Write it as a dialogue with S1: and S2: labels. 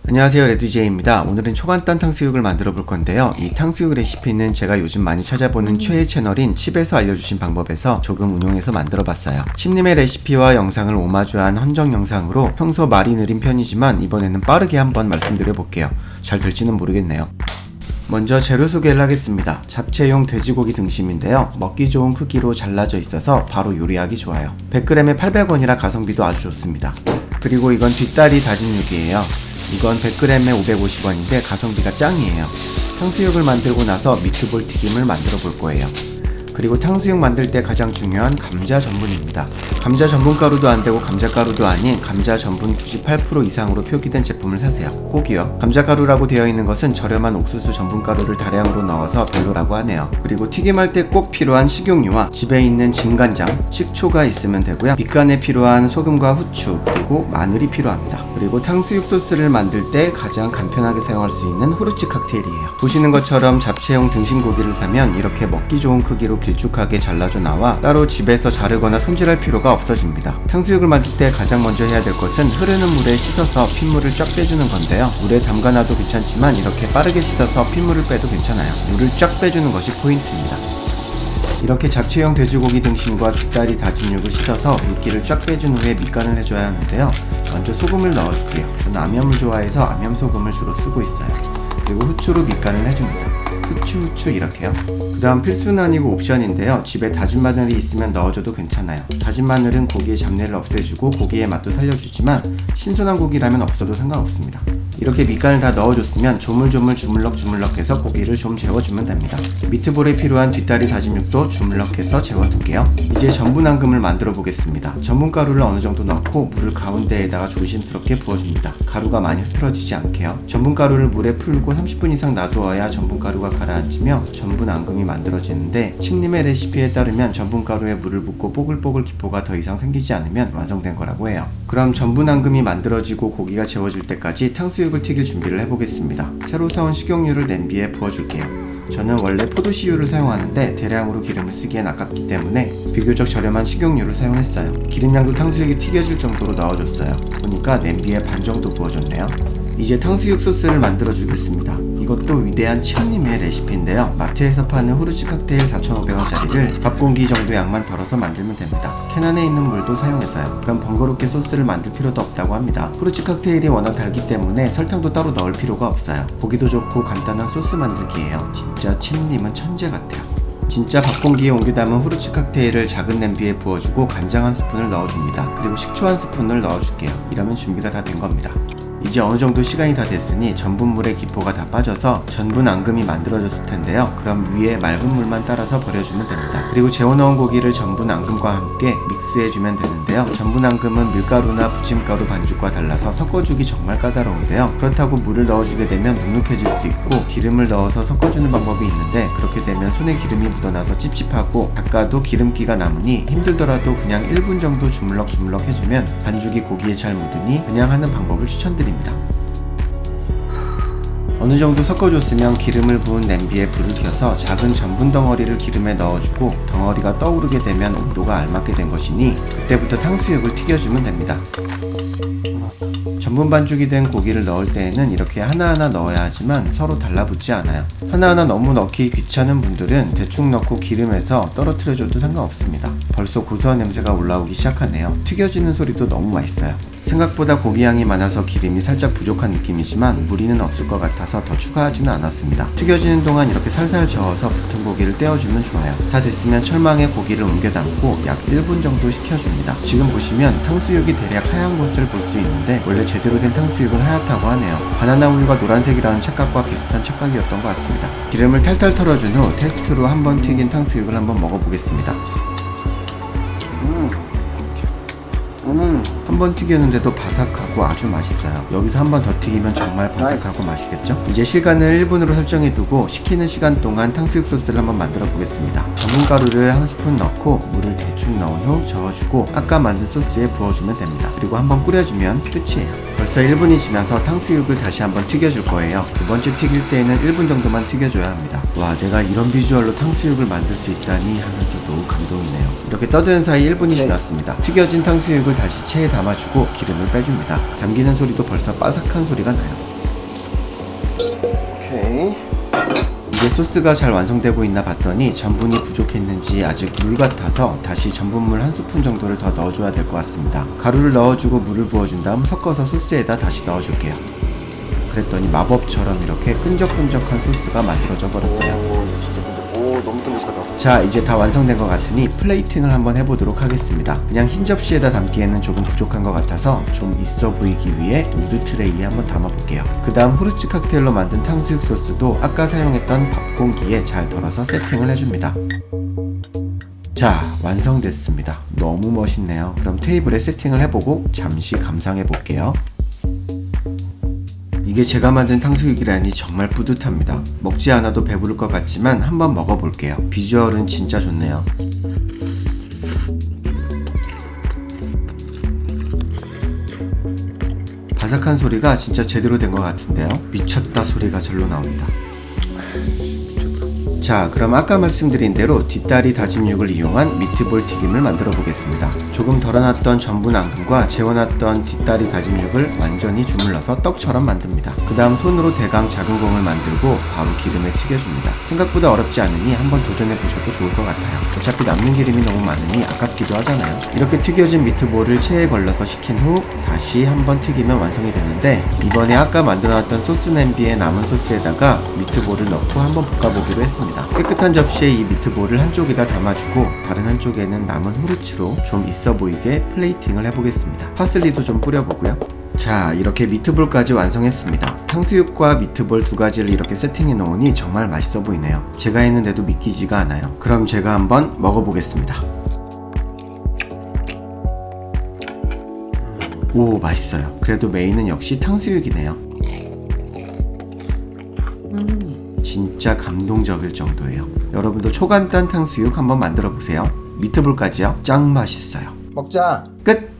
S1: 안녕하세요, 레드제이입니다. 오늘은 초간단 탕수육을 만들어 볼 건데요. 이 탕수육 레시피는 제가 요즘 많이 찾아보는 최애 채널인 칩에서 알려주신 방법에서 조금 운용해서 만들어 봤어요. 칩님의 레시피와 영상을 오마주한 헌정 영상으로 평소 말이 느린 편이지만 이번에는 빠르게 한번 말씀드려 볼게요. 잘 될지는 모르겠네요. 먼저 재료 소개를 하겠습니다. 잡채용 돼지고기 등심인데요. 먹기 좋은 크기로 잘라져 있어서 바로 요리하기 좋아요. 100g에 800원이라 가성비도 아주 좋습니다. 그리고 이건 뒷다리 다진 육이에요. 이건 100g에 550원인데 가성비가 짱이에요. 탕수육을 만들고 나서 미트볼 튀김을 만들어 볼 거예요. 그리고 탕수육 만들 때 가장 중요한 감자 전분입니다. 감자 전분가루도 안되고 감자가루도 아닌 감자 전분 98% 이상으로 표기된 제품을 사세요. 꼭이요. 감자가루라고 되어 있는 것은 저렴한 옥수수 전분가루를 다량으로 넣어서 별로라고 하네요. 그리고 튀김할 때 꼭 필요한 식용유와 집에 있는 진간장, 식초가 있으면 되고요. 밑간에 필요한 소금과 후추, 그리고 마늘이 필요합니다. 그리고 탕수육 소스를 만들 때 가장 간편하게 사용할 수 있는 후르츠 칵테일이에요. 보시는 것처럼 잡채용 등심고기를 사면 이렇게 먹기 좋은 크기로 길쭉하게 잘라져 나와 따로 집에서 자르거나 손질할 필요가 없어집니다. 탕수육을 만들 때 가장 먼저 해야 될 것은 흐르는 물에 씻어서 핏물을 쫙 빼주는 건데요. 물에 담가놔도 괜찮지만 이렇게 빠르게 씻어서 핏물을 빼도 괜찮아요. 물을 쫙 빼주는 것이 포인트입니다. 이렇게 잡채용 돼지고기 등심과 뒷다리 다진 육을 씻어서 물기를 쫙 빼준 후에 밑간을 해줘야 하는데요. 먼저 소금을 넣어줄게요. 저는 암염을 좋아해서 암염 소금을 주로 쓰고 있어요. 그리고 후추로 밑간을 해줍니다. 후추 이렇게요. 그 다음 필수는 아니고 옵션인데요. 집에 다진 마늘이 있으면 넣어줘도 괜찮아요. 다진 마늘은 고기의 잡내를 없애주고 고기의 맛도 살려주지만 신선한 고기라면 없어도 상관없습니다. 이렇게 밑간을 다 넣어줬으면 조물조물 주물럭주물럭해서 고기를 좀 재워주면 됩니다. 미트볼에 필요한 뒷다리 다진 육도 주물럭해서 재워둘게요. 이제 전분 앙금을 만들어 보겠습니다. 전분가루를 어느 정도 넣고 물을 가운데에다가 조심스럽게 부어줍니다. 가루가 많이 흐트러지지 않게요. 전분가루를 물에 풀고 30분 이상 놔두어야 전분가루가 가라앉으며 전분 앙금이 만들어지는데 칩님의 레시피에 따르면 전분가루에 물을 붓고 뽀글뽀글 기포가 더 이상 생기지 않으면 완성된 거라고 해요. 그럼 전분 앙금이 만들어지고 고기가 재워질 때까지 탕수육을 튀길 준비를 해보겠습니다. 새로 사온 식용유를 냄비에 부어줄게요. 저는 원래 포도씨유를 사용하는데 대량으로 기름을 쓰기엔 아깝기 때문에 비교적 저렴한 식용유를 사용했어요. 기름량도 탕수육이 튀겨질 정도로 넣어줬어요. 보니까 냄비에 반 정도 부어줬네요. 이제 탕수육 소스를 만들어 주겠습니다. 이것도 위대한 칩님의 레시피인데요. 마트에서 파는 후르츠 칵테일 4,500원짜리를 밥공기 정도 양만 덜어서 만들면 됩니다. 캔 안에 있는 물도 사용해서요. 그럼 번거롭게 소스를 만들 필요도 없다고 합니다. 후르츠 칵테일이 워낙 달기 때문에 설탕도 따로 넣을 필요가 없어요. 보기도 좋고 간단한 소스 만들기예요. 진짜 칩님은 천재 같아요. 진짜 밥공기에 옮겨 담은 후르츠 칵테일을 작은 냄비에 부어주고 간장 한 스푼을 넣어줍니다. 그리고 식초 한 스푼을 넣어줄게요. 이러면 준비가 다 된 겁니다. 이제 어느 정도 시간이 다 됐으니 전분물의 기포가 다 빠져서 전분 앙금이 만들어졌을 텐데요. 그럼 위에 맑은 물만 따라서 버려주면 됩니다. 그리고 재워놓은 고기를 전분 앙금과 함께 믹스해주면 되는데요. 전분 앙금은 밀가루나 부침가루 반죽과 달라서 섞어주기 정말 까다로운데요. 그렇다고 물을 넣어주게 되면 눅눅해질 수 있고 기름을 넣어서 섞어주는 방법이 있는데 그렇게 되면 손에 기름이 묻어나서 찝찝하고 닦아도 기름기가 남으니 힘들더라도 그냥 1분 정도 주물럭주물럭 해주면 반죽이 고기에 잘 묻으니 그냥 하는 방법을 추천드립니다. 어느 정도 섞어줬으면 기름을 부은 냄비에 불을 켜서 작은 전분 덩어리를 기름에 넣어주고 덩어리가 떠오르게 되면 온도가 알맞게 된 것이니 그때부터 탕수육을 튀겨주면 됩니다. 전분 반죽이 된 고기를 넣을 때에는 이렇게 하나하나 넣어야 하지만 서로 달라붙지 않아요. 하나하나 너무 넣기 귀찮은 분들은 대충 넣고 기름에서 떨어뜨려줘도 상관없습니다. 벌써 고소한 냄새가 올라오기 시작하네요. 튀겨지는 소리도 너무 맛있어요. 생각보다 고기 양이 많아서 기름이 살짝 부족한 느낌이지만 무리는 없을 것 같아서 더 추가하지는 않았습니다. 튀겨지는 동안 이렇게 살살 저어서 붙은 고기를 떼어주면 좋아요. 다 됐으면 철망에 고기를 옮겨 담고 약 1분 정도 식혀줍니다. 지금 보시면 탕수육이 대략 하얀 것을 볼 수 있는데 원래 제대로 된 탕수육은 하얗다고 하네요. 바나나 우유가 노란색이라는 착각과 비슷한 착각이었던 것 같습니다. 기름을 탈탈 털어준 후 테스트로 한번 튀긴 탕수육을 한번 먹어보겠습니다. 한 번 튀겼는데도 바삭하고 아주 맛있어요. 여기서 한 번 더 튀기면 정말 바삭하고 맛있겠죠? 이제 시간을 1분으로 설정해두고 식히는 시간 동안 탕수육 소스를 한번 만들어 보겠습니다. 전분가루를 한 스푼 넣고 물을 대충 넣은 후 저어주고 아까 만든 소스에 부어주면 됩니다. 그리고 한번 끓여주면 끝이에요. 벌써 1분이 지나서 탕수육을 다시 한번 튀겨줄 거예요. 두 번째 튀길 때에는 1분 정도만 튀겨줘야 합니다. 와, 내가 이런 비주얼로 탕수육을 만들 수 있다니 하면서도 감동이네요. 이렇게 떠드는 사이 1분이 지났습니다. 튀겨진 탕수육을 다시 체에 담아주고 기름을 빼줍니다. 담기는 소리도 벌써 바삭한 소리가 나요. 오케이. 이제 소스가 잘 완성되고 있나 봤더니 전분이 부족했는지 아직 물 같아서 다시 전분물 한 스푼 정도를 더 넣어줘야 될 것 같습니다. 가루를 넣어주고 물을 부어준 다음 섞어서 소스에다 다시 넣어줄게요. 그랬더니 마법처럼 이렇게 끈적끈적한 소스가 만들어져 버렸어요. 오, 너무 끈적하다. 자, 이제 다 완성된 것 같으니 플레이팅을 한번 해보도록 하겠습니다. 그냥 흰 접시에다 담기에는 조금 부족한 것 같아서 좀 있어 보이기 위해 우드 트레이에 한번 담아볼게요. 그 다음 후르츠 칵테일로 만든 탕수육 소스도 아까 사용했던 밥 공기에 잘 덜어서 세팅을 해줍니다. 자, 완성됐습니다. 너무 멋있네요. 그럼 테이블에 세팅을 해보고 잠시 감상해볼게요. 이게 제가 만든 탕수육이라니 정말 뿌듯합니다. 먹지 않아도 배부를 것 같지만 한번 먹어볼게요. 비주얼은 진짜 좋네요. 바삭한 소리가 진짜 제대로 된 것 같은데요. 미쳤다 소리가 절로 나옵니다. 자, 그럼 아까 말씀드린 대로 뒷다리 다진 육을 이용한 미트볼 튀김을 만들어 보겠습니다. 조금 덜어놨던 전분 앙금과 재워놨던 뒷다리 다진 육을 완전히 주물러서 떡처럼 만듭니다. 그 다음 손으로 대강 작은 공을 만들고 바로 기름에 튀겨줍니다. 생각보다 어렵지 않으니 한번 도전해 보셔도 좋을 것 같아요. 어차피 남는 기름이 너무 많으니 아깝기도 하잖아요. 이렇게 튀겨진 미트볼을 체에 걸러서 식힌 후 다시 한번 튀기면 완성이 되는데, 이번에 아까 만들어놨던 소스 냄비에 남은 소스에다가 미트볼을 넣고 한번 볶아보기로 했습니다. 깨끗한 접시에 이 미트볼을 한쪽에다 담아주고 다른 한쪽에는 남은 후르츠로 좀 있어 보이게 플레이팅을 해보겠습니다. 파슬리도 좀 뿌려보고요. 자, 이렇게 미트볼까지 완성했습니다. 탕수육과 미트볼 두 가지를 이렇게 세팅해 놓으니 정말 맛있어 보이네요. 제가 했는데도 믿기지가 않아요. 그럼 제가 한번 먹어보겠습니다. 오, 맛있어요. 그래도 메인은 역시 탕수육이네요. 진짜 감동적일 정도예요. 여러분도 초간단 탕수육 한번 만들어 보세요. 미트볼까지요? 짱 맛있어요. 먹자. 끝!